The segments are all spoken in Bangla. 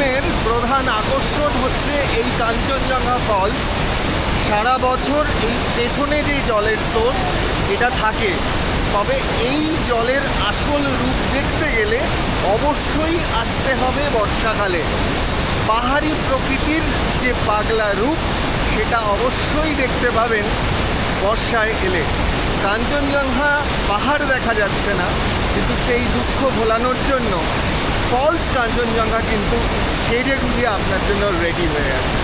এখানের প্রধান আকর্ষণ হচ্ছে এই কাঞ্চনজঙ্ঘা ফলস। সারা বছর এই পেছনে যে জলের সোর্স এটা থাকে, তবে এই জলের আসল রূপ দেখতে গেলে অবশ্যই আসতে হবে বর্ষাকালে। পাহাড়ি প্রকৃতির যে পাগলা রূপ সেটা অবশ্যই দেখতে পাবেন বর্ষায় এলে। কাঞ্চনজঙ্ঘা পাহাড় দেখা যাচ্ছে না, কিন্তু সেই দুঃখ ভোলানোর জন্য ফলস কাঞ্চনজঙ্ঘা কিন্তু সেজে গুলিয়ে আপনার জন্য রেডি হয়ে আছে।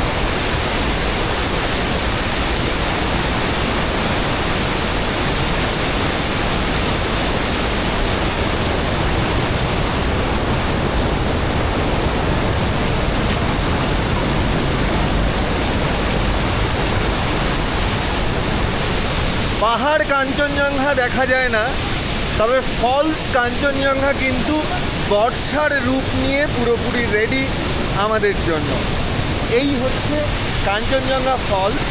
পাহাড় কাঞ্চনজঙ্ঘা দেখা যায় না, তবে ফলস কাঞ্চনজঙ্ঘা কিন্তু বর্ষার রূপ নিয়ে পুরোপুরি রেডি আমাদের জন্য। এই হচ্ছে কাঞ্চনজঙ্ঘা ফলস।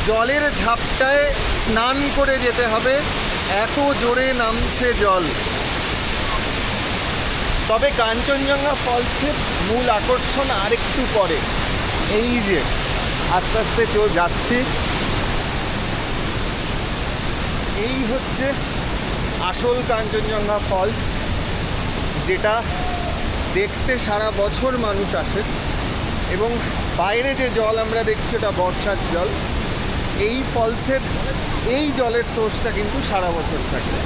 জলের ঝাপটায় স্নান করে যেতে হবে, এত জোরে নামছে জল। তবে কাঞ্চনজঙ্ঘা ফলসের মূল আকর্ষণ আরেকটু পরে। এই যে আস্তে আস্তে যাচ্ছি, এই হচ্ছে আসল কাঞ্চনজঙ্ঘা ফলস, যেটা দেখতে সারা বছর মানুষ আসে। এবং বাইরে যে জল আমরা দেখছি ওটা বর্ষার জল। এই ফলসের এই জলের সোর্সটা কিন্তু সারা বছর থাকে।